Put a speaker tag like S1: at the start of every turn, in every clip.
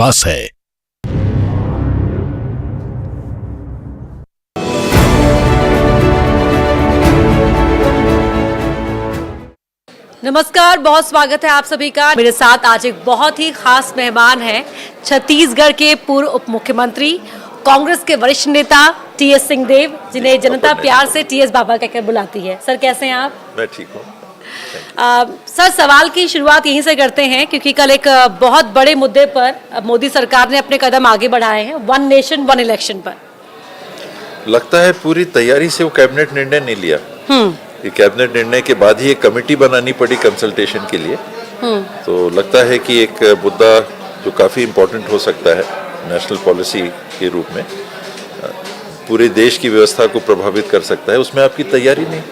S1: पास है।
S2: नमस्कार, बहुत स्वागत है आप सभी का। मेरे साथ आज एक बहुत ही खास मेहमान है, छत्तीसगढ़ के पूर्व उप मुख्यमंत्री, कांग्रेस के वरिष्ठ नेता टीएस सिंहदेव, जिन्हें जनता प्यार से टीएस बाबा कहकर बुलाती है। सर, कैसे हैं आप?
S3: मैं ठीक हूँ।
S2: सर, सवाल की शुरुआत यहीं से करते हैं क्योंकि कल एक बहुत बड़े मुद्दे पर मोदी सरकार ने अपने कदम आगे बढ़ाए हैं, वन नेशन वन इलेक्शन पर।
S3: लगता है पूरी तैयारी से वो कैबिनेट निर्णय नहीं लिया। ये कैबिनेट निर्णय के बाद ही एक कमेटी बनानी पड़ी कंसल्टेशन के लिए। तो लगता है कि एक मुद्दा जो काफ़ी इम्पोर्टेंट हो सकता है नेशनल पॉलिसी के रूप में, पूरे देश की व्यवस्था को प्रभावित कर सकता है, उसमें आपकी तैयारी नहीं।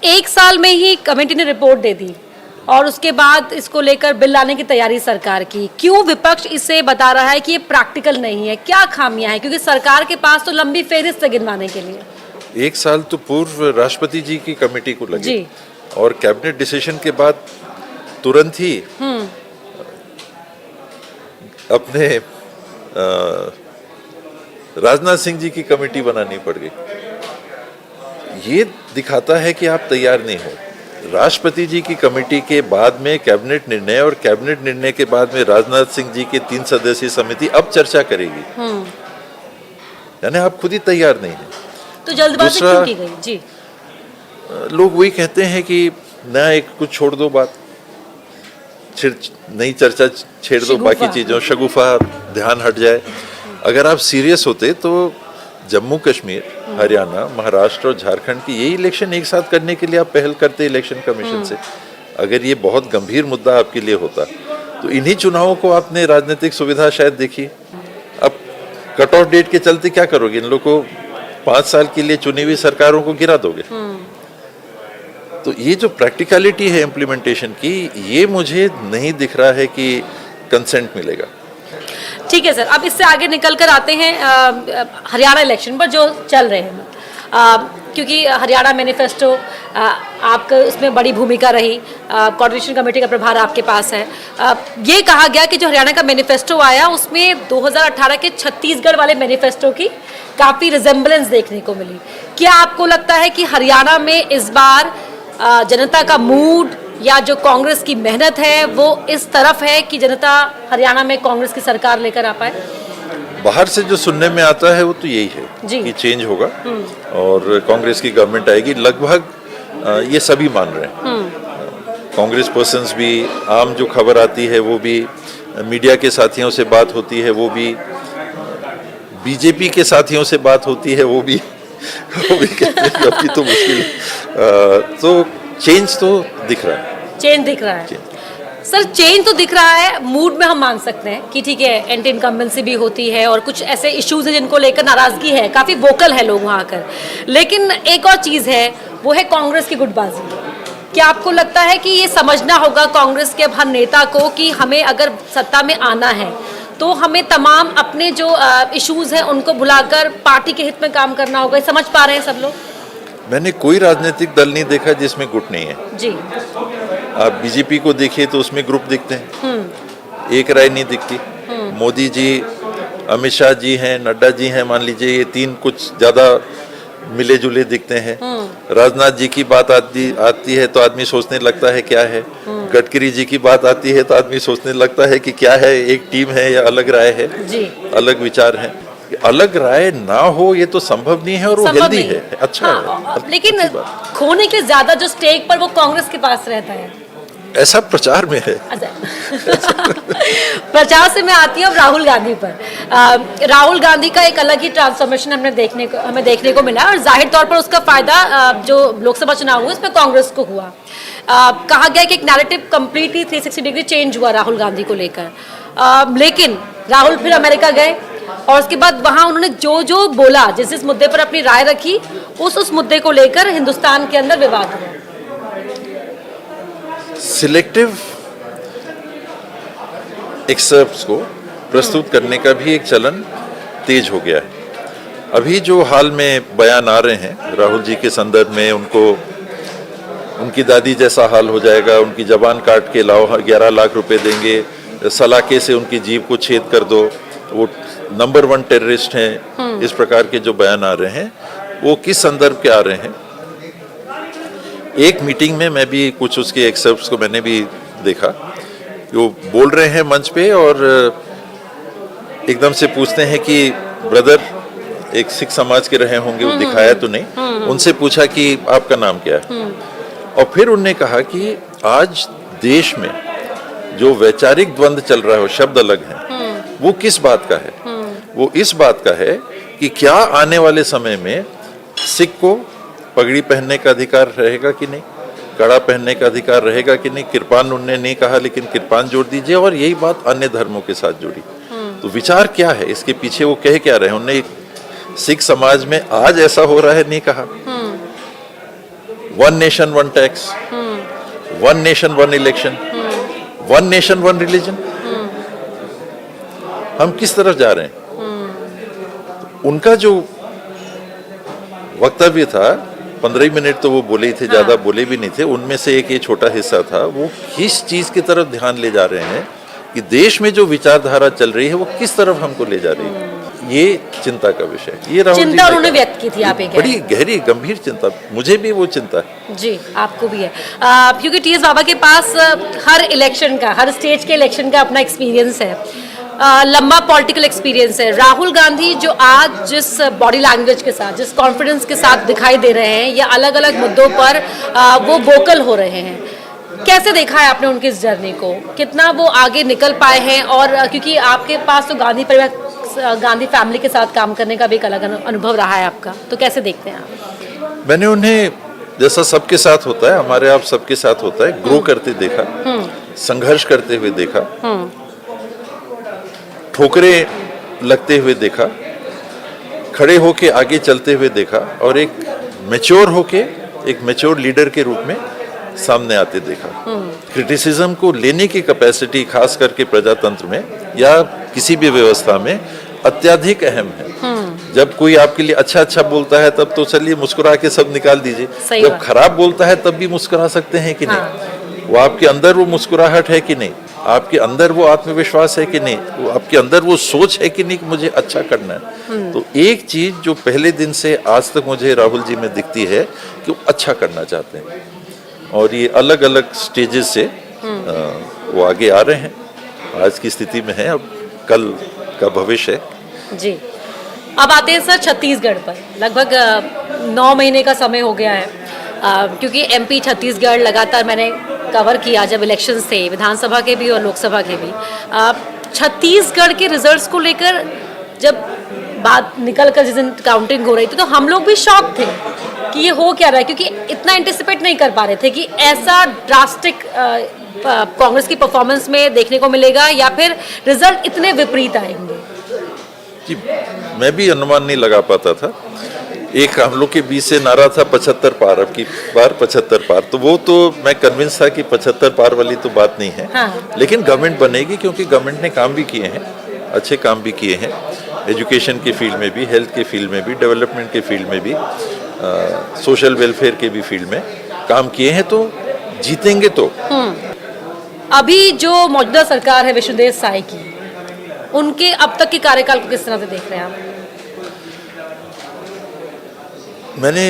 S2: एक साल में ही कमेटी ने रिपोर्ट दे दी और उसके बाद इसको लेकर बिल लाने की तैयारी सरकार की। क्यों विपक्ष इसे बता रहा है कि ये प्रैक्टिकल नहीं है? क्या खामियां हैं? क्योंकि सरकार के पास तो लंबी फेहरिस्त है गिनवाने के लिए।
S3: एक साल तो पूर्व राष्ट्रपति जी की कमेटी को लगी
S2: जी।
S3: और कैबिनेट डिसीजन के बाद तुरंत ही अपने राजनाथ सिंह जी की कमेटी बनानी पड़ गई। ये दिखाता है कि आप तैयार नहीं हो। राष्ट्रपति जी की कमेटी के बाद में कैबिनेट निर्णय और कैबिनेट निर्णय के बाद में राजनाथ सिंह जी की 3 सदस्यीय समिति अब चर्चा करेगी। यानी आप खुद ही तैयार नहीं है।
S2: तो जल्दबाजी क्यों की गई? जी,
S3: लोग वही कहते हैं कि नया एक कुछ छोड़ दो, बात नई चर्चा छेड़ दो, बाकी चीजों शगुफा ध्यान हट जाए। अगर आप सीरियस होते तो जम्मू कश्मीर, हरियाणा, महाराष्ट्र और झारखंड की यही इलेक्शन एक साथ करने के लिए आप पहल करते इलेक्शन कमीशन से। अगर ये बहुत गंभीर मुद्दा आपके लिए होता तो इन्हीं चुनावों को आपने राजनीतिक सुविधा शायद देखी। अब कट ऑफ डेट के चलते क्या करोगे? इन लोगों को 5 साल के लिए चुनी हुई सरकारों को गिरा दोगे। तो ये जो प्रैक्टिकलिटी है इम्प्लीमेंटेशन की, ये मुझे नहीं दिख रहा है कि कंसेंट मिलेगा।
S2: ठीक है सर, अब इससे आगे निकल कर आते हैं हरियाणा इलेक्शन पर जो चल रहे हैं। क्योंकि हरियाणा मैनिफेस्टो आपका उसमें बड़ी भूमिका रही, कोऑर्डिनेशन कमेटी का प्रभार आपके पास है। ये कहा गया कि जो हरियाणा का मैनिफेस्टो आया उसमें 2018 के छत्तीसगढ़ वाले मैनिफेस्टो की काफ़ी रिजेम्बलेंस देखने को मिली। क्या आपको लगता है कि हरियाणा में इस बार जनता का मूड या जो कांग्रेस की मेहनत है वो इस तरफ है कि जनता हरियाणा में कांग्रेस की सरकार लेकर आ पाए?
S3: बाहर से जो सुनने में आता है वो तो यही है कि चेंज होगा और कांग्रेस की गवर्नमेंट आएगी। लगभग ये सभी मान रहे हैं। कांग्रेस पर्सन्स भी, आम जो खबर आती है वो भी, मीडिया के साथियों से बात होती है वो भी, बीजेपी के साथियों से बात होती है वो भी कहते हैं कि अभी तो मुश्किल। तो चेंज तो दिख रहा है।
S2: चेंज दिख रहा है सर, चेंज तो दिख रहा है। मूड में हम मान सकते हैं कि ठीक है, एंटी इनकम्बेंसी भी होती है और कुछ ऐसे इश्यूज हैं जिनको लेकर नाराजगी है, काफी वोकल है लोग वहां आकर। लेकिन एक और चीज है, वो है कांग्रेस की गुटबाजी। क्या आपको लगता है कि ये समझना होगा कांग्रेस के हर नेता को कि हमें अगर सत्ता में आना है तो हमें तमाम अपने जो इश्यूज हैं उनको भुलाकर पार्टी के हित में काम करना होगा? समझ पा रहे हैं सब लोग?
S3: मैंने कोई राजनीतिक दल नहीं देखा जिसमें गुट नहीं है
S2: जी।
S3: आप बीजेपी को देखिए तो उसमें ग्रुप दिखते हैं, एक राय नहीं दिखती। मोदी जी, अमित शाह जी हैं, नड्डा जी हैं, मान लीजिए ये 3 कुछ ज्यादा मिले जुले दिखते हैं। राजनाथ जी की बात आती है तो आदमी सोचने लगता है क्या है। गडकरी जी की बात आती है तो आदमी सोचने लगता है कि क्या है, एक टीम है या अलग राय है जी। अलग विचार है। अलग राय ना हो ये तो संभव नहीं है और वो हेल्दी है, अच्छा है।
S2: लेकिन खोने के ज्यादा जो स्टेक पर वो कांग्रेस के पास रहता है,
S3: ऐसा प्रचार में है।
S2: प्रचार से मैं आती हूँ राहुल गांधी पर। राहुल गांधी का एक अलग ही ट्रांसफॉर्मेशन हमें देखने को मिला और जाहिर तौर पर उसका फायदा जो लोकसभा चुनाव हुआ इसमें कांग्रेस को हुआ। कहा गया कि एक नैरेटिव कंप्लीटली 360 डिग्री चेंज हुआ राहुल गांधी को लेकर। लेकिन राहुल फिर अमेरिका गए और उसके बाद वहां उन्होंने जो बोला, जिस मुद्दे पर अपनी राय रखी, उस मुद्दे को लेकर हिंदुस्तान के अंदर विवाद हुआ।
S3: सिलेक्टिव एक्सर्प्ट्स को प्रस्तुत करने का भी एक चलन तेज हो गया है। अभी जो हाल में बयान आ रहे हैं राहुल जी के संदर्भ में, उनकी दादी जैसा हाल हो जाएगा, उनकी जबान काट के लाओ 11 लाख रुपए देंगे, सलाखे से उनकी जीभ को छेद कर दो, वो नंबर 1 टेररिस्ट हैं, इस प्रकार के जो बयान आ रहे हैं वो किस संदर्भ के आ रहे हैं। एक मीटिंग में मैं भी कुछ उसके एक्सेप्ट्स को मैंने भी देखा, वो बोल रहे हैं मंच पे और एकदम से पूछते हैं कि ब्रदर, एक सिख समाज के रहे होंगे, वो दिखाया तो नहीं, उनसे पूछा कि आपका नाम क्या है, और फिर उन्होंने कहा कि आज देश में जो वैचारिक द्वंद्व चल रहा है, वो शब्द अलग है, वो किस बात का है? वो इस बात का है कि क्या आने वाले समय में सिख को पगड़ी पहनने का अधिकार रहेगा कि नहीं, कड़ा पहनने का अधिकार रहेगा कि नहीं। कृपान उन्होंने नहीं कहा, लेकिन कृपान जोड़ दीजिए, और यही बात अन्य धर्मों के साथ जोड़ी। तो विचार क्या है इसके पीछे, वो कह क्या रहे हैं? उन्होंने सिख समाज में आज ऐसा हो रहा है नहीं कहा, 1 nation 1 tax, 1 nation 1 election, 1 nation 1 religion. हम किस तरफ जा रहे हैं? उनका जो वक्तव्य था 15 मिनट तो वो बोले ही थे, ज्यादा बोले भी नहीं थे। उनमें से एक ये छोटा हिस्सा था, वो किस चीज की तरफ ध्यान ले जा रहे हैं कि देश में जो विचारधारा चल रही है वो किस तरफ हमको ले जा रही है। ये चिंता का विषय, ये राहुल जी
S2: चिंता उन्होंने व्यक्त की थी, आप ये
S3: बड़ी गहरी गंभीर चिंता, मुझे भी वो चिंता है
S2: जी, आपको भी है। क्योंकि टीएस बाबा के पास हर इलेक्शन का, हर स्टेज के इलेक्शन का अपना एक्सपीरियंस है, लंबा पॉलिटिकल एक्सपीरियंस है। राहुल गांधी जो आज जिस बॉडी लैंग्वेज के साथ, जिस कॉन्फिडेंस के साथ दिखाई दे रहे हैं, या अलग अलग मुद्दों पर वो वोकल हो रहे हैं, कैसे देखा है आपने उनकी इस जर्नी को? कितना वो आगे निकल पाए हैं? और क्योंकि आपके पास तो गांधी परिवार, गांधी फैमिली के साथ काम करने का भी एक अलग अनुभव रहा है आपका, तो कैसे देखते हैं आप?
S3: मैंने उन्हें, जैसा सबके साथ होता है, हमारे आप सबके साथ होता है, ग्रो करते देखा, संघर्ष करते हुए देखा, ठोकरें लगते हुए देखा, खड़े होके आगे चलते हुए देखा, और एक मैच्योर होके, एक मैच्योर लीडर के रूप में सामने आते देखा। क्रिटिसिज्म को लेने की कैपेसिटी खास करके प्रजातंत्र में या किसी भी व्यवस्था में अत्यधिक अहम है। जब कोई आपके लिए अच्छा बोलता है तब तो चलिए मुस्कुरा के सब निकाल दीजिए, जब खराब बोलता है तब भी मुस्कुरा सकते हैं कि नहीं? वो आपके अंदर वो मुस्कुराहट है कि नहीं, आपके अंदर वो आत्मविश्वास है कि नहीं, वो आपके अंदर वो सोच है कि नहीं कि मुझे अच्छा करना है। तो एक चीज जो पहले दिन से आज तक मुझे राहुल जी में दिखती है कि वो अच्छा करना चाहते हैं, और ये अलग अलग स्टेजेस से वो आगे आ रहे हैं, आज की स्थिति में है, अब कल का भविष्य है
S2: जी। अब आते हैं सर छत्तीसगढ़ पर। लगभग 9 महीने का समय हो गया है, क्योंकि एमपी छत्तीसगढ़ लगातार मैंने कवर किया, जब इलेक्शंस थे विधानसभा के भी और लोकसभा के भी। छत्तीसगढ़ के रिजल्ट्स को लेकर जब बात निकल कर जिस दिन काउंटिंग हो रही थी, तो हम लोग भी शॉक थे कि ये हो क्या रहा है, क्योंकि इतना एंटिसिपेट नहीं कर पा रहे थे कि ऐसा ड्रास्टिक कांग्रेस की परफॉर्मेंस में देखने को मिलेगा, या फिर रिजल्ट इतने विपरीत आएंगे।
S3: जी, मैं भी अनुमान नहीं लगा पाता था। एक हम लोग के बीच से नारा था 75 पार, अब की बार 75 पार, तो वो तो मैं कन्विंस था कि 75 पार वाली तो बात नहीं है। लेकिन गवर्नमेंट बनेगी, क्योंकि गवर्नमेंट ने काम भी किए हैं, अच्छे काम भी किए हैं, एजुकेशन के फील्ड में भी, हेल्थ के फील्ड में भी, डेवलपमेंट के फील्ड में भी, सोशल वेलफेयर के भी फील्ड में काम किए हैं, तो जीतेंगे तो।
S2: अभी जो मौजूदा सरकार है विष्णुदेव साय की, उनके अब तक के कार्यकाल को किस तरह से देख रहे हैं आप?
S3: मैंने,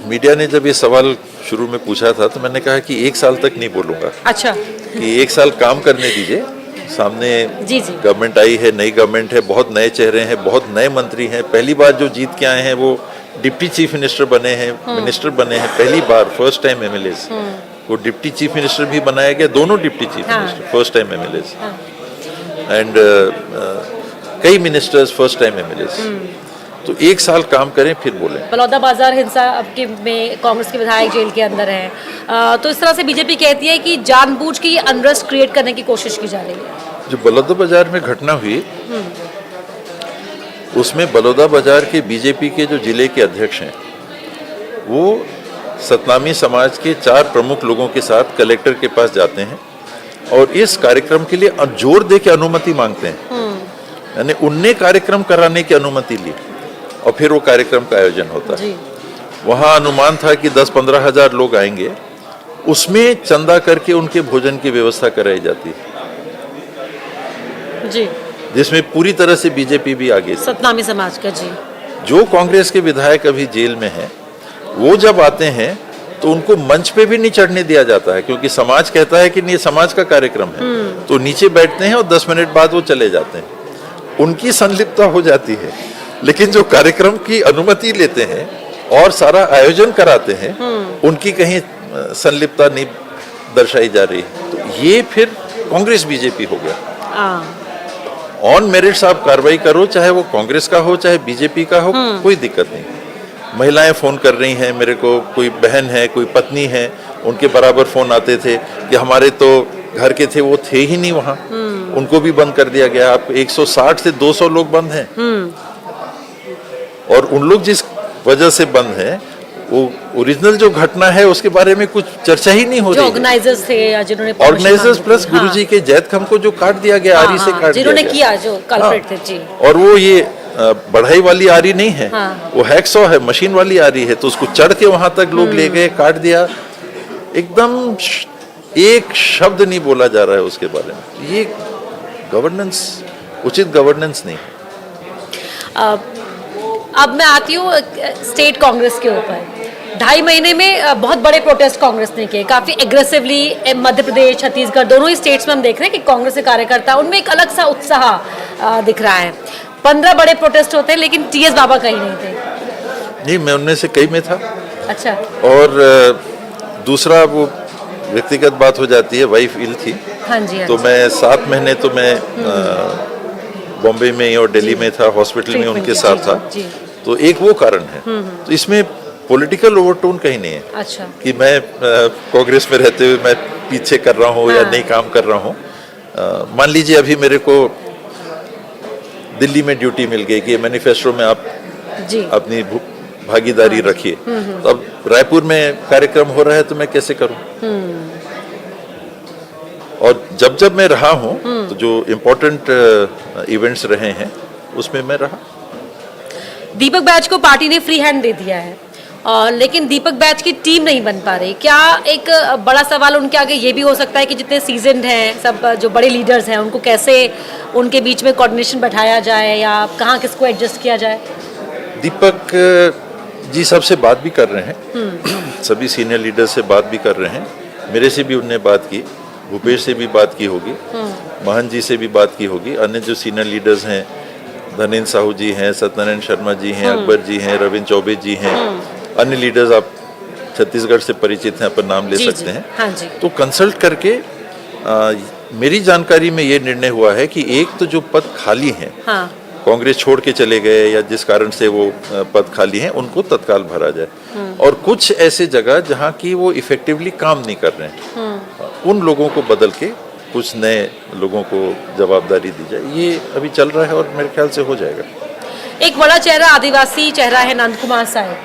S3: मीडिया ने जब ये सवाल शुरू में पूछा था तो मैंने कहा कि 1 साल तक नहीं बोलूंगा।
S2: अच्छा।
S3: कि 1 साल काम करने दीजिए, सामने
S2: जी।
S3: गवर्नमेंट आई है, नई गवर्नमेंट है, बहुत नए चेहरे हैं, बहुत नए मंत्री हैं, पहली बार जो जीत के आए हैं वो डिप्टी चीफ मिनिस्टर बने हैं, मिनिस्टर बने हैं, पहली बार, फर्स्ट टाइम एमएलएज वो डिप्टी चीफ मिनिस्टर भी बनाया गया, दोनों deputy chief minister first time MLAs, and कई मिनिस्टर्स फर्स्ट टाइम एमएलएज। तो 1 साल काम करें फिर बोलें।
S2: बलौदाबाजार हिंसा के में कांग्रेस के विधायक जेल के अंदर हैं, तो इस तरह से बीजेपी कहती है कि जानबूझ के ये अनरेस्ट क्रिएट करने की कोशिश की जा रही है।
S3: जो बलौदाबाजार में घटना हुई, उसमें बलौदाबाजार के बीजेपी के जो जिले के अध्यक्ष हैं, वो सतनामी समाज के 4 प्रमुख लोगों के साथ कलेक्टर के पास जाते हैं और इस कार्यक्रम के लिए जोर दे के अनुमति मांगते हैं। यानी उनने कार्यक्रम कराने की अनुमति ली और फिर वो कार्यक्रम का आयोजन होता है। वहाँ अनुमान था कि 10-15 हजार लोग आएंगे, उसमें चंदा करके उनके भोजन की व्यवस्था कराई जाती है।
S2: जी,
S3: जिसमें पूरी तरह से बीजेपी भी आगे थी।
S2: सतनामी समाज का, जी।
S3: जो कांग्रेस के विधायक अभी जेल में हैं, वो जब आते हैं तो उनको मंच पे भी नहीं चढ़ने दिया जाता है, क्योंकि समाज कहता है कि नहीं, समाज का कार्यक्रम है। तो नीचे बैठते हैं और 10 मिनट बाद वो चले जाते हैं। उनकी संलिप्तता हो जाती है, लेकिन जो कार्यक्रम की अनुमति लेते हैं और सारा आयोजन कराते हैं, उनकी कहीं संलिप्तता नहीं दर्शाई जा रही। तो ये फिर कांग्रेस बीजेपी हो गया। ऑन मेरिट्स आप कार्रवाई करो, चाहे वो कांग्रेस का हो चाहे बीजेपी का हो, कोई दिक्कत नहीं। महिलाएं फोन कर रही हैं मेरे को, कोई बहन है, कोई पत्नी है, उनके बराबर फोन आते थे कि हमारे तो घर के थे, वो थे ही नहीं वहां, उनको भी बंद कर दिया गया। आप 160 से 200 लोग बंद हैं, और उन लोग जिस वजह से बंद हैं, वो ओरिजिनल जो घटना है उसके बारे में कुछ चर्चा ही नहीं हो रही।
S2: ऑर्गेनाइजर्स थे या जिन्होंने
S3: ऑर्गेनाइजर्स प्लस गुरुजी के जैद खम को जो काट दिया गया, आरी से काट
S2: जिन्होंने
S3: दिया
S2: किया, जो कल्प्रिट थे, जी।
S3: और वो ये बढ़ाई वाली आरी नहीं है, वो हैक्सॉ है, मशीन वाली आरी है, तो उसको चढ़ के वहां तक लोग ले गए, काट दिया। एकदम एक शब्द नहीं बोला जा रहा है उसके बारे में। ये गवर्नेंस, उचित गवर्नेंस नहीं।
S2: अब मैं आती हूँ स्टेट कांग्रेस के ऊपर। 2.5 महीने में बहुत बड़े प्रोटेस्ट कांग्रेस ने किए, काफी एग्रेसिवली। मध्य प्रदेश, छत्तीसगढ़, दोनों ही स्टेट्स में हम देख रहे हैं कि कांग्रेस के कार्यकर्ता, उनमें एक अलग सा उत्साह दिख रहा है। 15 बड़े प्रोटेस्ट होते हैं, लेकिन टीएस बाबा कहीं नहीं थे।
S3: नहीं, मैं उनमें से कई में था।
S2: अच्छा।
S3: और दूसरा वो व्यक्तिगत बात हो जाती है, वाइफ इल थी।
S2: हाँ जी, हाँ
S3: तो
S2: जी।
S3: मैं 7 महीने तो मैं बॉम्बे में और दिल्ली में था, हॉस्पिटल में उनके साथ था। तो एक वो कारण है। तो इसमें पॉलिटिकल ओवरटोन कहीं नहीं है।
S2: अच्छा।
S3: कि मैं कांग्रेस में रहते हुए मैं पीछे कर रहा हूँ या नहीं काम कर रहा हूँ। मान लीजिए अभी मेरे को दिल्ली में ड्यूटी मिल गई कि मैनिफेस्टो में आप
S2: जी
S3: अपनी भागीदारी रखिए, तो अब रायपुर में कार्यक्रम हो रहा है तो मैं कैसे करूं? और जब जब मैं रहा हूं तो जो इम्पोर्टेंट इवेंट्स रहे हैं उसमें मैं रहा।
S2: दीपक बैच को पार्टी ने फ्री हैंड दे दिया है, और लेकिन दीपक बैच की टीम नहीं बन पा रही। क्या एक बड़ा सवाल उनके आगे ये भी हो सकता है कि जितने सीजन्ड हैं, सब जो बड़े लीडर्स हैं, उनको कैसे उनके बीच में कोऑर्डिनेशन बैठाया जाए, या कहाँ किसको एडजस्ट किया जाए?
S3: दीपक जी सबसे बात भी कर रहे हैं, सभी सीनियर लीडर से बात भी कर रहे हैं। मेरे से भी उनने बात की, भूपेश से भी बात की होगी, महन जी से भी बात की होगी। अन्य जो सीनियर लीडर्स हैं, धनेन्द्र साहू जी हैं, सत्यनारायण शर्मा जी हैं, अकबर जी हैं, रविंद्र चौबे जी हैं, अन्य लीडर्स आप छत्तीसगढ़ से परिचित हैं, अपन नाम ले सकते हैं।
S2: हाँ जी।
S3: तो कंसल्ट करके मेरी जानकारी में ये निर्णय हुआ है कि एक तो जो पद खाली हैं,
S2: हाँ।
S3: कांग्रेस छोड़ के चले गए या जिस कारण से वो पद खाली हैं, उनको तत्काल भरा जाए। और कुछ ऐसे जगह जहाँ की वो इफेक्टिवली काम नहीं कर रहे हैं, उन लोगों को बदल के कुछ नए लोगों को जवाबदारी दी जाए। ये अभी चल रहा है और मेरे ख्याल से हो जाएगा।
S2: एक बड़ा चेहरा, आदिवासी चेहरा है नंद कुमार साहब,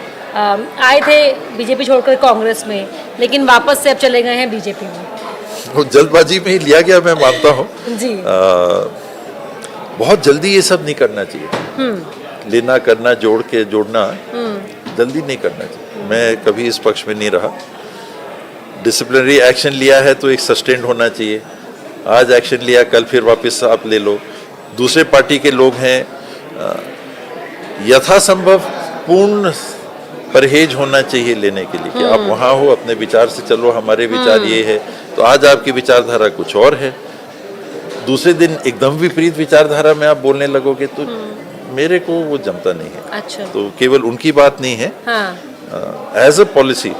S2: आए थे बीजेपी छोड़कर कांग्रेस में, लेकिन वापस से अब चले गए हैं बीजेपी में।
S3: वो जल्दबाजी में ही लिया गया, मैं मानता हूँ।
S2: जी।
S3: बहुत जल्दी ये सब नहीं करना चाहिए। लेना करना, जोड़ के जोड़ना जल्दी नहीं करना चाहिए। मैं कभी इस पक्ष में नहीं रहा। डिसिप्लिनरी एक्शन लिया है तो एक सस्टेन्ड होना चाहिए। आज एक्शन लिया, कल फिर वापस आप ले लो। दूसरे पार्टी के लोग हैं, यथासंभव पूर्ण परहेज होना चाहिए लेने के लिए कि आप वहाँ हो, अपने विचार से चलो, हमारे विचार ये है, तो आज आपकी विचारधारा कुछ और है, दूसरे दिन एकदम विपरीत विचारधारा में आप बोलने लगोगे, तो मेरे को वो जमता नहीं है।
S2: अच्छा।
S3: तो केवल उनकी बात नहीं है, एज अ पॉलिसी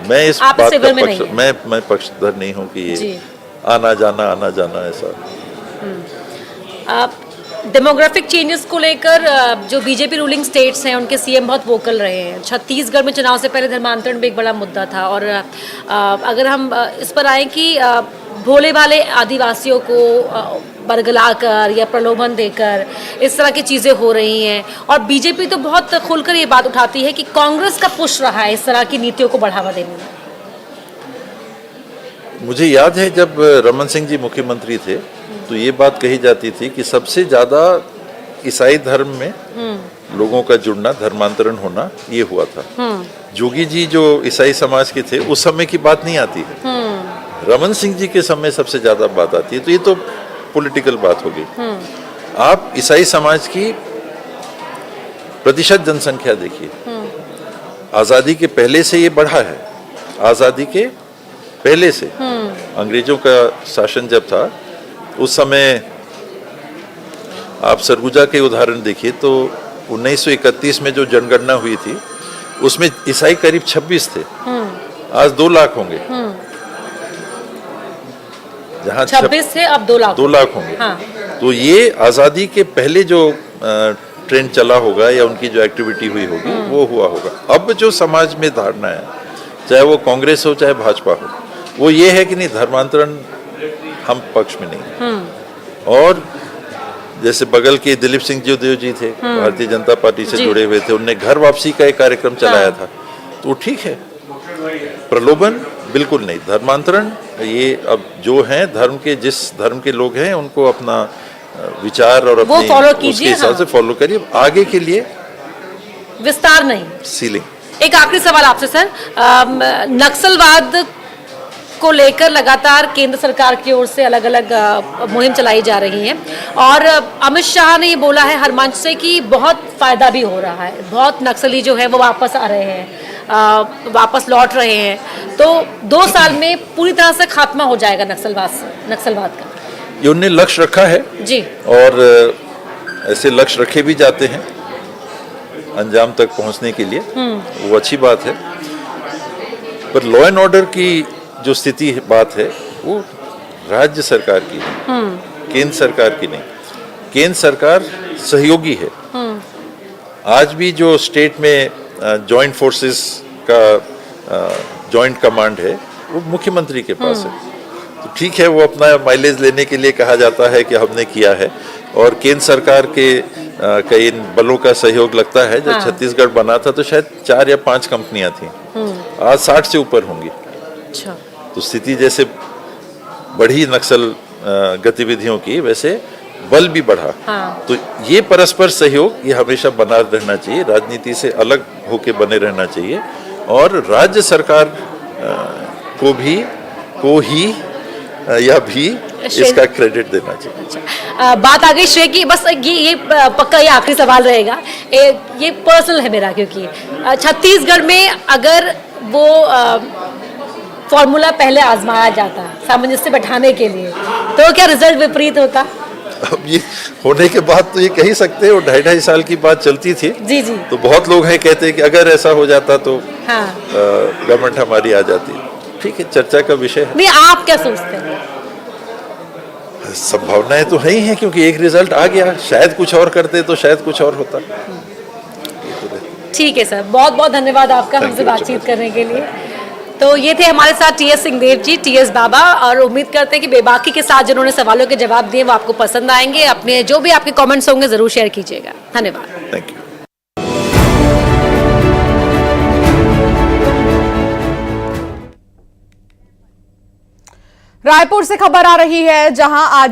S3: मैं इस बात का पक्ष, मैं पक्षधर नहीं हूँ कि ये आना जाना ऐसा।
S2: डेमोग्राफिक चेंजेस को लेकर जो बीजेपी रूलिंग स्टेट्स हैं, उनके सीएम बहुत वोकल रहे हैं। छत्तीसगढ़ में चुनाव से पहले धर्मांतरण भी एक बड़ा मुद्दा था, और अगर हम इस पर आए कि भोले भाले आदिवासियों को बरगलाकर या प्रलोभन देकर इस तरह की चीज़ें हो रही हैं, और बीजेपी तो बहुत खुलकर ये बात उठाती है कि कांग्रेस का पुश रहा है इस तरह की नीतियों को बढ़ावा देने में।
S3: मुझे याद है जब रमन सिंह जी मुख्यमंत्री थे तो ये बात कही जाती थी कि सबसे ज़्यादा ईसाई धर्म में लोगों का जुड़ना, धर्मांतरण होना, ये हुआ था। जोगी जी जो ईसाई समाज के थे, उस समय की बात नहीं आती है। रमन सिंह जी के समय सबसे ज़्यादा बात आती है। तो ये तो पॉलिटिकल बात होगी। आप ईसाई समाज की प्रतिशत जनसंख्या देखिए, आजादी के पहले से ये बढ़ा है, आजादी के पहले से। अंग्रेजों का शासन जब था उस समय आप सरगुजा के उदाहरण देखिए तो 1931 में जो जनगणना हुई थी उसमें ईसाई करीब 26 थे, आज 2 लाख होंगे। जहाँ
S2: 26 थे अब 2 लाख
S3: होंगे।
S2: हाँ।
S3: तो ये आजादी के पहले जो ट्रेंड चला होगा या उनकी जो एक्टिविटी हुई होगी वो हुआ होगा। अब जो समाज में धारणा है, चाहे वो कांग्रेस हो चाहे भाजपा हो, वो ये है कि नहीं, धर्मांतरण हम पक्ष में नहीं। और जैसे बगल के दिलीप सिंह देव जी थे, भारतीय जनता पार्टी से जुड़े हुए थे, उनने घर वापसी का एक कार्यक्रम चलाया था, तो ठीक है। प्रलोभन बिल्कुल नहीं, धर्मांतरण ये अब जो है धर्म के, जिस धर्म के लोग हैं उनको अपना विचार और अपनी उसके हिसाब से फॉलो करिए, आगे के लिए
S2: विस्तार नहीं,
S3: सीलिंग।
S2: एक आखिरी सवाल आपसे सर, नक्सलवाद को लेकर लगातार केंद्र सरकार की ओर से अलग अलग मुहिम चलाई जा रही है और अमित शाह ने ये बोला है हर मंच से कि बहुत फायदा भी हो रहा है, बहुत नक्सली जो है वो वापस आ रहे हैं, वापस लौट रहे हैं, तो 2 साल में पूरी तरह से खात्मा हो जाएगा नक्सलवाद का।
S3: ये उन्होंने लक्ष्य रखा है
S2: जी,
S3: और ऐसे लक्ष्य रखे भी जाते हैं अंजाम तक पहुंचने के लिए, वो अच्छी बात है। पर लॉ एंड ऑर्डर की जो स्थिति बात है वो राज्य सरकार की है, केंद्र सरकार की नहीं। केंद्र सरकार सहयोगी है। आज भी जो स्टेट में जॉइंट फोर्सेस का जॉइंट कमांड है वो मुख्यमंत्री के पास है, तो ठीक है, वो अपना माइलेज लेने के लिए कहा जाता है कि हमने किया है। और केंद्र सरकार के कई बलों का सहयोग लगता है। जब छत्तीसगढ़ बना था तो शायद 4 या 5 कंपनियां थी, आज 60 से ऊपर होंगी।
S2: अच्छा।
S3: तो स्थिति जैसे बढ़ी नक्सल गतिविधियों की, वैसे बल भी बढ़ा। तो ये परस्पर सहयोग ये हमेशा बना रहना चाहिए, राजनीति से अलग होके बने रहना चाहिए और राज्य सरकार को ही इसका क्रेडिट देना चाहिए।
S2: अच्छा, बात आ गई श्रेय की, बस ये पक्का ये आखिरी सवाल रहेगा, ये पर्सनल है मेरा, क्योंकि छत्तीसगढ़ में अगर वो फॉर्मूला पहले आजमाया जाता सामंजस्य बैठाने के लिए, तो क्या रिजल्ट विपरीत होता?
S3: अब ये होने के बाद तो ये कह ही सकते हैं, वो 2.5 साल की बात चलती थी।
S2: जी जी।
S3: तो बहुत लोग हैं कहते हैं कि अगर ऐसा हो जाता तो
S2: हाँ,
S3: गवर्नमेंट हमारी आ जाती। ठीक है, चर्चा का विषय है।
S2: नहीं, आप क्या सोचते हैं?
S3: संभावनाएं तो है ही हैं, क्योंकि एक रिजल्ट आ गया, शायद कुछ और करते तो शायद कुछ और होता।
S2: ठीक है सर, बहुत बहुत धन्यवाद आपका हमसे बातचीत करने के लिए। तो ये थे हमारे साथ टीएस सिंहदेव जी, टीएस बाबा, और उम्मीद करते हैं कि बेबाकी के साथ जिन्होंने सवालों के जवाब दिए वो आपको पसंद आएंगे। अपने जो भी आपके कमेंट्स होंगे जरूर शेयर कीजिएगा। धन्यवाद।
S3: Thank you.
S1: रायपुर से खबर आ रही है, जहां आज